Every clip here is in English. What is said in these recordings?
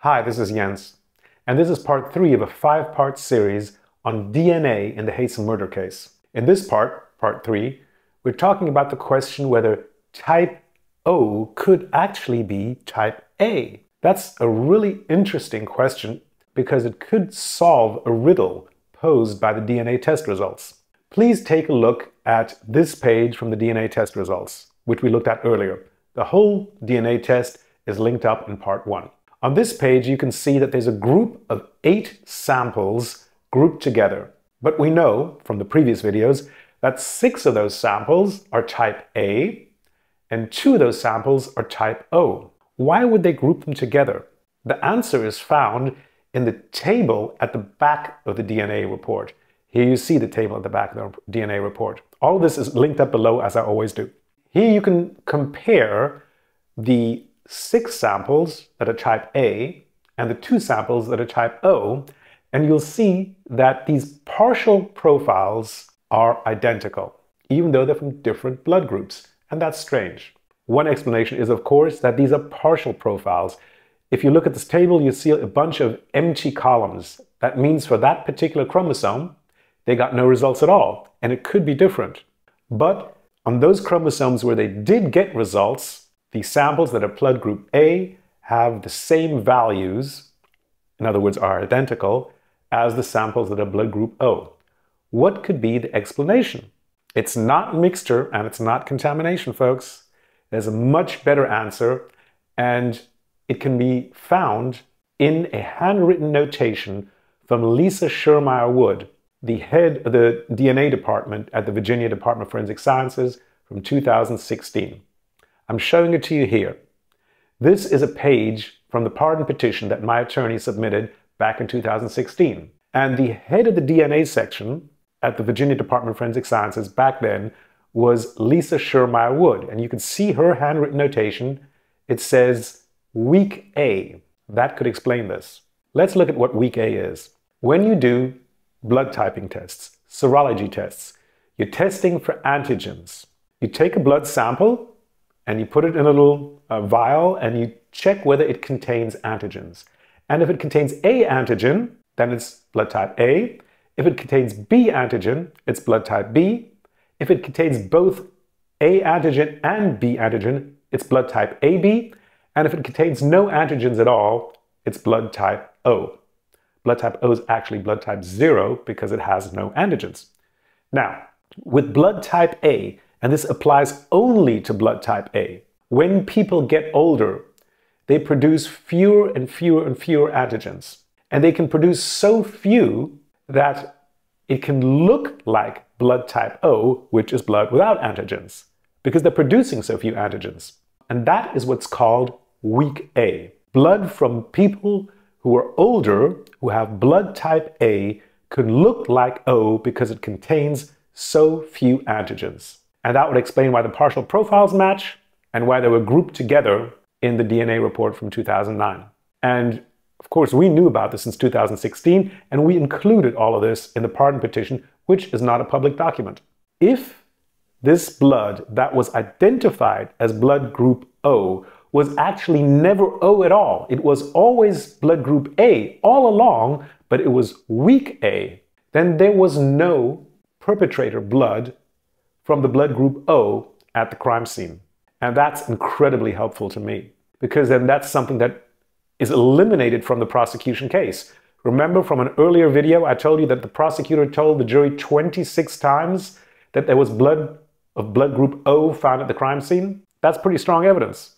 Hi, this is Jens, and this is part 3 of a 5-part series on DNA in the Haysom murder case. In this part, part 3, we're talking about the question whether type O could actually be type A. That's a really interesting question because it could solve a riddle posed by the DNA test results. Please take a look at this page from the DNA test results, which we looked at earlier. The whole DNA test is linked up in part 1. On this page, you can see that there's a group of 8 samples grouped together. But we know from the previous videos that 6 of those samples are type A and 2 of those samples are type O. Why would they group them together? The answer is found in the table at the back of the DNA report. Here you see the table at the back of the DNA report. All of this is linked up below, as I always do. Here you can compare the 6 samples that are type A and the 2 samples that are type O, and you'll see that these partial profiles are identical, even though they're from different blood groups, and that's strange. One explanation is, of course, that these are partial profiles. If you look at this table, you see a bunch of empty columns. That means for that particular chromosome, they got no results at all, and it could be different. But on those chromosomes where they did get results, the samples that are blood group A have the same values, in other words, are identical, as the samples that are blood group O. What could be the explanation? It's not mixture and it's not contamination, folks. There's a much better answer, and it can be found in a handwritten notation from Lisa Schiermeier-Wood, the head of the DNA department at the Virginia Department of Forensic Sciences from 2016. I'm showing it to you here. This is a page from the pardon petition that my attorney submitted back in 2016. And the head of the DNA section at the Virginia Department of Forensic Sciences back then was Lisa Schiermeier-Wood. And you can see her handwritten notation. It says weak A. That could explain this. Let's look at what weak A is. When you do blood typing tests, serology tests, you're testing for antigens. You take a blood sample and you put it in a little vial and you check whether it contains antigens. And if it contains A antigen, then it's blood type A. If it contains B antigen, it's blood type B. If it contains both A antigen and B antigen, it's blood type AB. And if it contains no antigens at all, it's blood type O. Blood type O is actually blood type 0 because it has no antigens. Now, with blood type A, and this applies only to blood type A, when people get older, they produce fewer and fewer and fewer antigens. And they can produce so few that it can look like blood type O, which is blood without antigens, because they're producing so few antigens. And that is what's called weak A. Blood from people who are older, who have blood type A, could look like O because it contains so few antigens. And that would explain why the partial profiles match and why they were grouped together in the DNA report from 2009. And of course, we knew about this since 2016, and we included all of this in the pardon petition, which is not a public document. If this blood that was identified as blood group O was actually never O at all, it was always blood group A all along, but it was weak A, then there was no perpetrator blood from the blood group O at the crime scene. And that's incredibly helpful to me, because then that's something that is eliminated from the prosecution case. Remember from an earlier video, I told you that the prosecutor told the jury 26 times that there was blood of blood group O found at the crime scene? That's pretty strong evidence.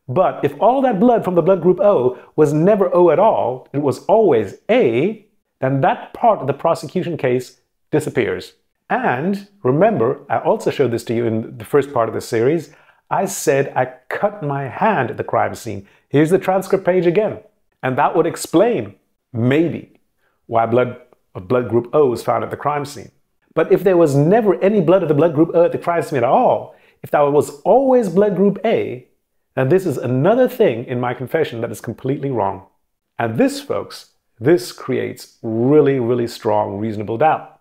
But if all that blood from the blood group O was never O at all, it was always A, then that part of the prosecution case disappears. And remember, I also showed this to you in the first part of this series. I said I cut my hand at the crime scene. Here's the transcript page again. And that would explain, maybe, why blood of blood group O was found at the crime scene. But if there was never any blood of the blood group O at the crime scene at all, if that was always blood group A, then this is another thing in my confession that is completely wrong. And this, folks, this creates really, really strong reasonable doubt.